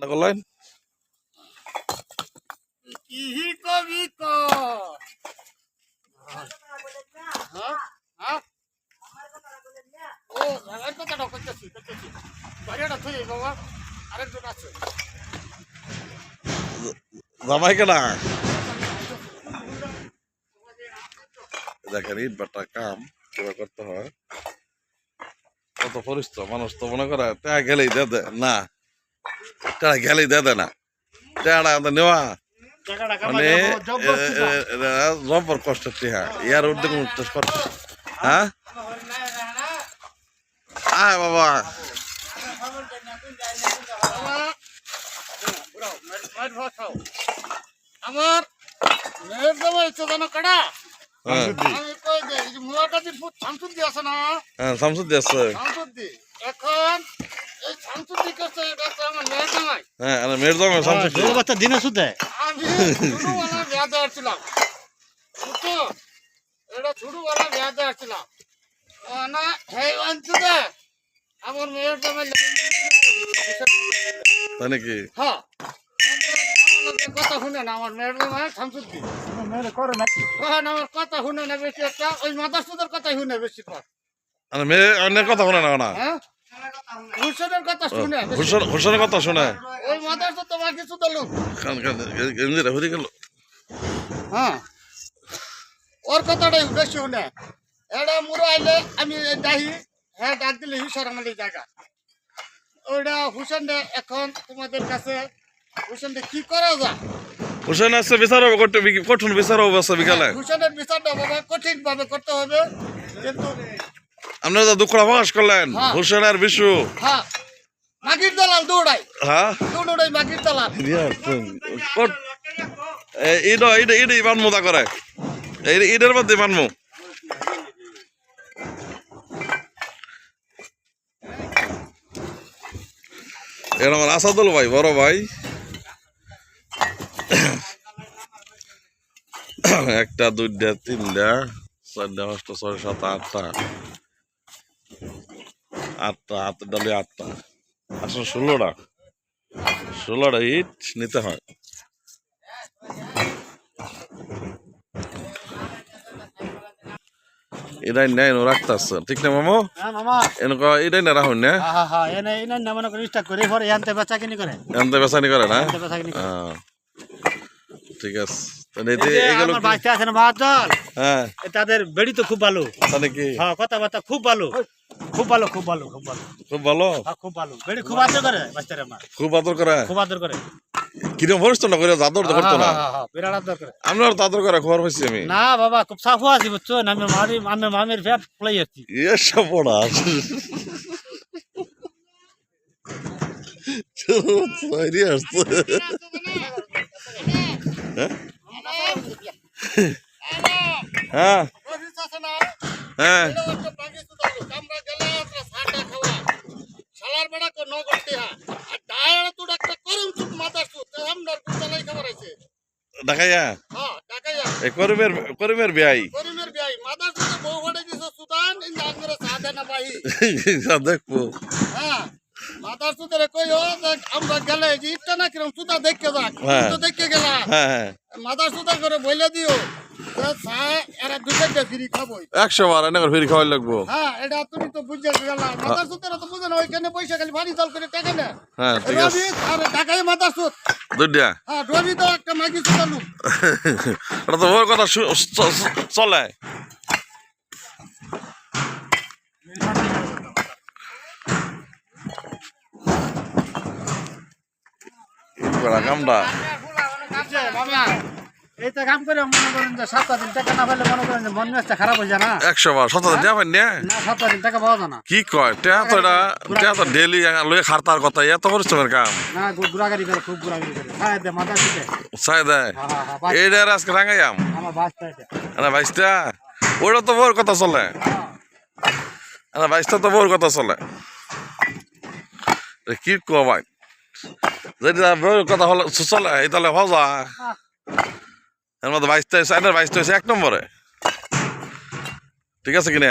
রান্না করলেন কি কবি ক ও এর কথাটা করতেছি বাড়িটা থই বাবা আরেকজন আছে জামাই কেনা দেখেন ইট বাটা কাম কিভাবে করতে হয় কত পরিশ্রম মানুষ তো মনে করে টা গেলেই দে না টা গেলেই দে না টাটা নেওয়া মানে জব্বর কষ্ট হ্যাঁ ইয়ার উদ্যোগ কষ্ট হ্যাঁ আয় বাবা আমার মেয়ের দেওয়া ইচ্ছে জানো কাটা আমি কই দে এই যে মুয়াকাদির ফুট শামসুদ্দি আছে না হ্যাঁ শামসুদ্দি আছে শামসুদ্দি এখন এই শামসুদ্দি করছে এটা তো আমার মেয়ের জামাই হ্যাঁ আর মেয়ের জামাই শামসুদ্দি বাচ্চা দিনে সুদে আমি ছোটবেলা বিয়া দেওয়ারছিলাম বুঝছো এটা ছোটবেলা বিয়া দেওয়ারছিলাম না হে আনছে দে আমার মেয়ের জামাই তাই নাকি হ্যাঁ কথা শুনে না আমার মেয়ের জামাই শামসুদ্দি মেরে করে না তখন আমার কথা শুনে না বেশি একটা ওই মাদারসুদের কথাই শুনে বেশি পর আর মেয়ে অন্যের কথা শোনে না হ্যাঁ হুসেনের কথা শুনে হুসেনের কথা শোনে ওই মাদারসুদ তোমার কিছু তো লোক গেঞ্জিটা হয়ে গেল হ্যাঁ ওর কথাটাই বেশি শুনে এটা মুড়ো আইলে আমি ডাহি হ্যাঁ ডাক দিলে হুসেন আমার এই জায়গা ওইটা হুসেন এখন তোমাদের কাছে হুসেন কি করা যায় হুসেন আছে বিচার হবে করতে কঠিন বিচার হবে আছে বিকালে হুসেনের বিচারটা বাবা কঠিন ভাবে করতে হবে কিন্তু আপনারা যা দুঃখটা প্রকাশ করলেন হ্যাঁ। হুসেন আর বিশু হ্যাঁ মাগির দালাল দৌড়াই হ্যাঁ দৌড়াই মাগির দালাল ঈদ মানমু তা করে ঈদের মধ্যে মানমু এটা আমার আসাদুল ভাই বড় ভাই একটা দুইটা তিনটা চারটা পাঁচটা ছয় সাত আটটা হাতের ডালে আটটা আসলে 16টা ইট নিতে হয় এটাই নেই রাখতে আসছে ঠিক না মামো এনকা এটাই না রাখুন না আনতে বেচানি করে না ঠিক আছে হ্যাঁ তাদের বেড়ি তো খুব ভালো নাকি কথাবার্তা খুব ভালো খুব ভালো খুব ভালো খুব ভালো খুব ভালো খুব ভালো বেড়ি খুব আদর করে বাচ্চারা আমার খুব আদর করে খুব আদর করে কিরম পরিশ্রম না করে আদর তো করতো না বিরাট আদর করে আপনার তো আদর করে খবর পাইছি আমি না বাবা খুব সাফু আছি বুঝছো আমি মামির ফ্যাট প্লাই আছি এসব পড়া হ্যাঁ হ্যাঁ ঢাকাইয়া করিমের বিয়াই দেখবো আমরা গেলে ইটটা না কিরম সুতা দেখে যাক দেখে গেলাম মাদার সুতা করে বলে দিও এরা দুটো ফ্রি খাবো 100 বার এনে ফ্রি খাওয়াই লাগবো হ্যাঁ এটা তুমি তো বুঝে গেলা মাদার সুতেরা তো বুঝে না ওইখানে পয়সা খালি ভারী জল করে টাকা না হ্যাঁ ঠিক আছে আর টাকাই মাদার সুত দুইটা হ্যাঁ রবি তো একটা মাগি সুতালু এটা তো ওর কথা চলে কামটা এইটা কাম করে মনে করেন যে 7 দিন টাকা না পেলে মনে করেন যে মন মেজাজটা খারাপ হয়ে যায় না 100 বার 7 দিন যাবেন না 7 দিন টাকা পাওয়া যায় না কি কয় টা তো ডেইলি লয়ে খারতার কথা এত পরিশ্রমের কাম না গুড়াগাড়ি করে খুব গুড়াগাড়ি করে খায় দে মাথা দিতে চাই দেয় এইটা আজকে রাঙাইয়াম আমার বাসটা এটা আরে ভাইস্তা ওটা তো বড় কথা চলে আরে ভাইস্তা তো বড় কথা চলে কি কো ভাই যেটা বড় কথা হলো চলে এই তাহলে ভাজা এর মধ্যে 22 1 নম্বরে ঠিক আছে কিনা